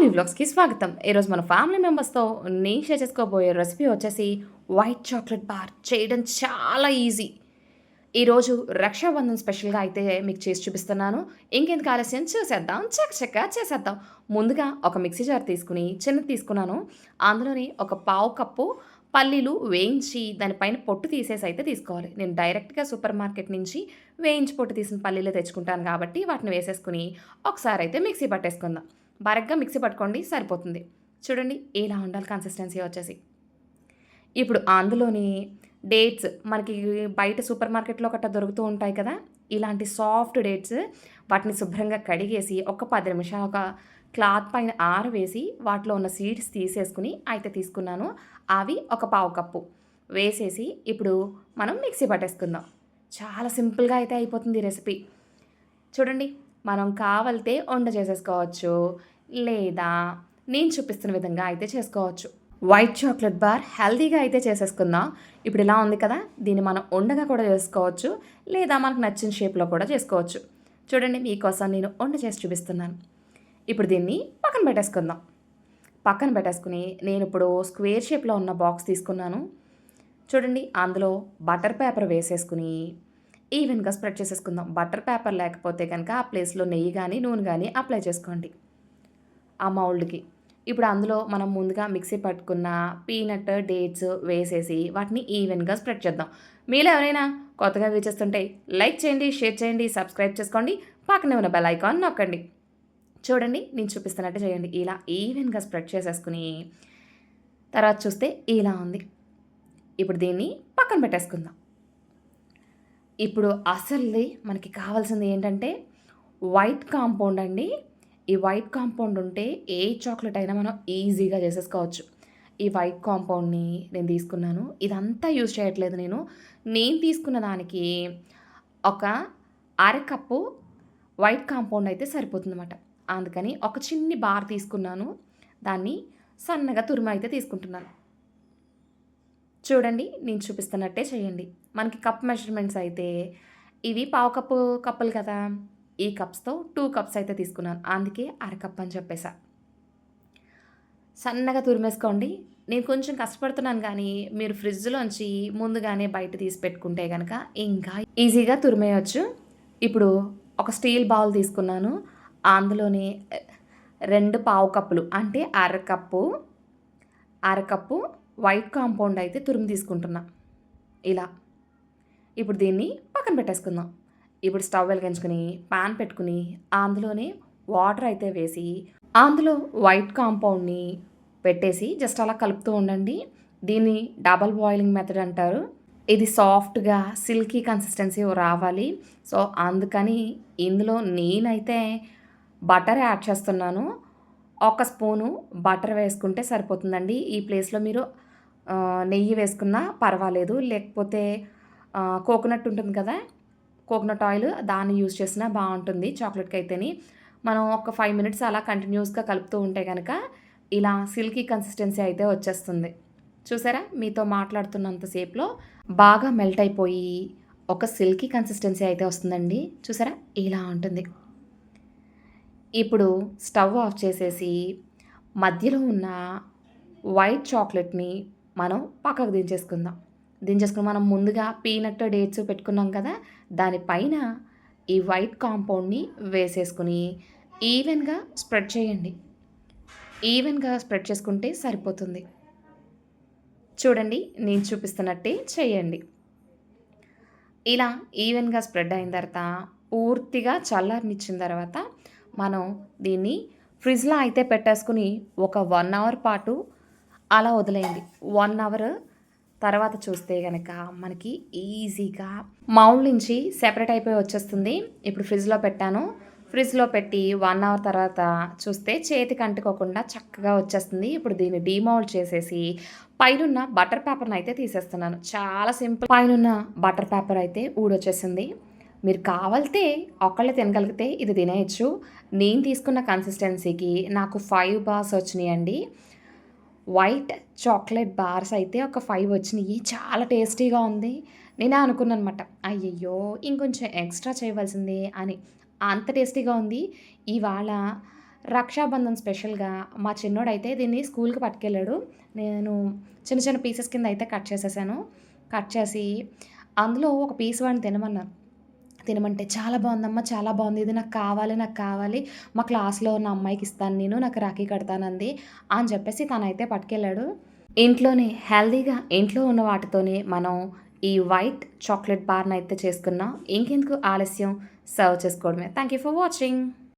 మామీ వ్లాగ్స్‌కి స్వాగతం. ఈరోజు మన ఫ్యామిలీ మెంబర్స్‌తో నేను షేర్ చేసుకోబోయే రెసిపీ వచ్చేసి వైట్ చాక్లెట్ బార్ చేయడం చాలా ఈజీ. ఈరోజు రక్షాబంధన్ స్పెషల్‌గా అయితే మీకు చేసి చూపిస్తున్నాను. ఇంకెందుకు ఆలస్యం చూసేద్దాం. చకచకా చేసేద్దాం. ముందుగా ఒక మిక్సీ జార్ తీసుకొని చిన్నది తీసుకున్నాను. అందులోని ఒక పావు కప్పు పల్లీలు వేయించి దానిపైన పొట్టు తీసేసి అయితే తీసుకోవాలి. నేను డైరెక్ట్‌గా సూపర్ మార్కెట్ నుంచి వేయించి పొట్టు తీసిన పల్లీలే తెచ్చుకుంటాను కాబట్టి వాటిని వేసేసుకొని ఒకసారి అయితే మిక్సీ పట్టేసుకుందాం. బరగ్గా మిక్సీ పట్టుకోండి సరిపోతుంది. చూడండి ఇలా ఉండాలి కన్సిస్టెన్సీ వచ్చేసి. ఇప్పుడు అందులోని డేట్స్ మనకి బయట సూపర్ మార్కెట్‌లో గట్టా దొరుకుతూ ఉంటాయి కదా! ఇలాంటి సాఫ్ట్ డేట్స్ వాటిని శుభ్రంగా కడిగేసి ఒక 10 నిమిషాలు ఒక క్లాత్ పైన ఆరవేసి వాటిలో ఉన్న సీడ్స్ తీసేసుకొని అయితే తీసుకున్నాను. అవి ఒక పావు కప్పు వేసేసి ఇప్పుడు మనం మిక్సీ పట్టేసుకుందాం. చాలా సింపుల్‌గా అయితే అయిపోతుంది ఈ రెసిపీ. చూడండి మనం కావాలితే ఉండ చేసేసుకోవచ్చు. లేదా నేను చూపిస్తున్న విధంగా అయితే చేసుకోవచ్చు. వైట్ చాక్లెట్ బార్ హెల్తీగా అయితే చేసేసుకుందాం. ఇప్పుడు ఇలా ఉంది కదా! దీన్ని మనం ఉండగా కూడా చేసుకోవచ్చు. లేదా మనకు నచ్చిన షేప్‌లో కూడా చేసుకోవచ్చు. చూడండి మీకోసం నేను ఉండ చేసి చూపిస్తున్నాను. ఇప్పుడు దీన్ని పక్కన పెట్టేసుకుందాం. పక్కన పెట్టేసుకొని నేను ఇప్పుడు స్క్వేర్ షేప్‌లో ఉన్న బాక్స్ తీసుకున్నాను. చూడండి అందులో బటర్ పేపర్ వేసేసుకొని ఈవెన్‌గా స్ప్రెడ్ చేసేసుకుందాం. బటర్ పేపర్ లేకపోతే కనుక ఆ ప్లేస్‌లో నెయ్యి గానీ, నూనె గానీ అప్లై చేసుకోండి ఆ మౌల్డ్‌కి. ఇప్పుడు అందులో మనం ముందుగా మిక్సీ పట్టుకున్న పీనట్, డేట్స్ వేసేసి వాటిని ఈవెన్‌గా స్ప్రెడ్ చేద్దాం. మీలో ఎవరైనా కొత్తగా వీక్షిస్తుంటే లైక్ చేయండి, షేర్ చేయండి, సబ్స్క్రైబ్ చేసుకోండి. పక్కనే ఉన్న బెల్ ఐకాన్ నొక్కండి. చూడండి నేను చూపిస్తున్నట్టు చేయండి. ఇలా ఈవెన్‌గా స్ప్రెడ్ చేసేసుకుని తర్వాత చూస్తే ఇలా ఉంది. ఇప్పుడు దీన్ని పక్కన పెట్టేసుకుందాం. ఇప్పుడు అసలది మనకి కావాల్సింది ఏంటంటే వైట్ కాంపౌండ్ అండి. ఈ వైట్ కాంపౌండ్ ఉంటే ఏ చాక్లెట్ అయినా మనం ఈజీగా చేసేసుకోవచ్చు. ఈ వైట్ కాంపౌండ్‌ని నేను తీసుకున్నాను. ఇదంతా యూజ్ చేయట్లేదు నేను. నేను తీసుకున్న దానికి ఒక అరకప్పు వైట్ కాంపౌండ్ అయితే సరిపోతుందన్నమాట. అందుకని ఒక చిన్ని బార్ తీసుకున్నాను. దాన్ని సన్నగా తురిమి తీసుకుంటున్నాను. చూడండి నేను చూపిస్తున్నట్టే చేయండి. మనకి కప్ మెజర్‌మెంట్స్ అయితే ఇవి పావు కప్పు కప్పులు కదా! ఈ కప్స్‌తో 2 కప్స్ అయితే తీసుకున్నాను. అందుకే అరకప్పు అని చెప్పేసా. సన్నగా తురిమేసుకోండి. నేను కొంచెం కష్టపడుతున్నాను కానీ మీరు ఫ్రిడ్జ్‌లోంచి ముందుగానే బయట తీసి పెట్టుకుంటే గనక ఇంకా ఈజీగా తురిమేయొచ్చు. ఇప్పుడు ఒక స్టీల్ బౌల్ తీసుకున్నాను. అందులోని 2 పావు కప్పులు అంటే అరకప్పు వైట్ కాంపౌండ్ అయితే తురిమి తీసుకుంటున్నా. ఇలా. ఇప్పుడు దీన్ని పక్కన పెట్టేసుకుందాం. ఇప్పుడు స్టవ్ వెలిగించుకొని పాన్ పెట్టుకుని అందులోనే వాటర్ అయితే వేసి అందులో వైట్ కాంపౌండ్‌ని పెట్టేసి జస్ట్ అలా కలుపుతూ ఉండండి. దీన్ని డబుల్ బాయిలింగ్ మెథడ్ అంటారు. ఇది సాఫ్ట్‌గా సిల్కీ కన్సిస్టెన్సీ రావాలి. సో, అందుకని ఇందులో నేనైతే బటర్ యాడ్ చేస్తున్నాను. ఒక స్పూను బటర్ వేసుకుంటే సరిపోతుందండి. ఈ ప్లేస్‌లో మీరు నెయ్యి వేసుకున్నా పర్వాలేదు. లేకపోతే కోకోనట్ ఉంటుంది కదా! కోకోనట్ ఆయిల్ దాన్ని యూజ్ చేసినా బావుంటుంది చాక్లెట్‌కి అయితేని. మనం ఒక 5 మినిట్స్ అలా కంటిన్యూయస్‌గా కలుపుతూ ఉంటే గనక ఇలా సిల్కీ కన్సిస్టెన్సీ అయితే వచ్చేస్తుంది. చూసారా? మీతో మాట్లాడుతున్నంత సేపులో బాగా మెల్ట్ అయిపోయి ఒక సిల్కీ కన్సిస్టెన్సీ అయితే వస్తుందండి. చూసారా? ఇలా ఉంటుంది. ఇప్పుడు స్టవ్ ఆఫ్ చేసేసి మధ్యలో ఉన్న వైట్ చాక్లెట్‌ని మనం పక్కకు దించేసుకొని మనం ముందుగా పీనట్, డేట్స్ పెట్టుకున్నాం కదా! దానిపైన ఈ వైట్ కాంపౌండ్‌ని వేసేసుకొని ఈవెన్‌గా స్ప్రెడ్ చేయండి. ఈవెన్‌గా స్ప్రెడ్ చేసుకుంటే సరిపోతుంది. చూడండి నేను చూపిస్తున్నట్టే చేయండి. ఇలా ఈవెన్‌గా స్ప్రెడ్ అయిన తర్వాత పూర్తిగా చల్లారనిచ్చిన తర్వాత మనం దీన్ని ఫ్రిడ్జ్‌లో అయితే పెట్టేసుకొని ఒక 1 అవర్ పాటు అలా వదిలేయండి. 1 అవర్ తర్వాత చూస్తే గనక మనకి ఈజీగా మౌల్డ్ నుంచి సెపరేట్ అయిపోయి వచ్చేస్తుంది. ఇప్పుడు ఫ్రిడ్జ్‌లో పెట్టాను. ఫ్రిడ్జ్‌లో పెట్టి 1 అవర్ తర్వాత చూస్తే చేతికి అంటుకోకుండా చక్కగా వచ్చేస్తుంది. ఇప్పుడు దీన్ని డీమౌల్డ్ చేసేసి పైనున్న బటర్ పేపర్‌ని అయితే తీసేస్తున్నాను. చాలా సింపుల్. పైనున్న బటర్ పేపర్ అయితే ఊడొచ్చేసింది. మీరు కావాలితే ఒక్కళ్ళే తినగలిగితే ఇది తినేయొచ్చు. నేను తీసుకున్న కన్సిస్టెన్సీకి నాకు 5 బార్స్ వచ్చినాయండి. వైట్ చాక్లెట్ బార్స్ అయితే ఒక 5 వచ్చినాయి. చాలా టేస్టీగా ఉంది. నేనే అనుకున్నాననమాట. అయ్యయ్యో! ఇంకొంచెం ఎక్స్ట్రా చేయవలసిందే అని. అంత టేస్టీగా ఉంది. ఇవాళ రక్షాబంధన్ స్పెషల్‌గా మా చిన్నోడైతే దీన్ని స్కూల్‌కి పట్టుకెళ్ళాడు. నేను చిన్న చిన్న పీసెస్ కింద అయితే కట్ చేసేసాను. కట్ చేసి అందులో ఒక పీస్ వాడిని తినమన్నాను. తినమంటే, "చాలా బావుందమ్మా, చాలా బావుంది. ఇది నాకు కావాలి, నాకు కావాలి. మా క్లాస్‌లో ఉన్న అమ్మాయికి ఇస్తాను నేను. నాకు రాఖీ కడతానంది" అని చెప్పేసి తనైతే పట్టుకెళ్ళాడు. ఇంట్లోనే హెల్తీగా ఇంట్లో ఉన్న వాటితోనే మనం ఈ వైట్ చాక్లేట్ బార్‌నయితే చేసుకున్నాం. ఇంకెందుకు ఆలస్యం సర్వ్ చేసుకోవడమే. Thank you for watching.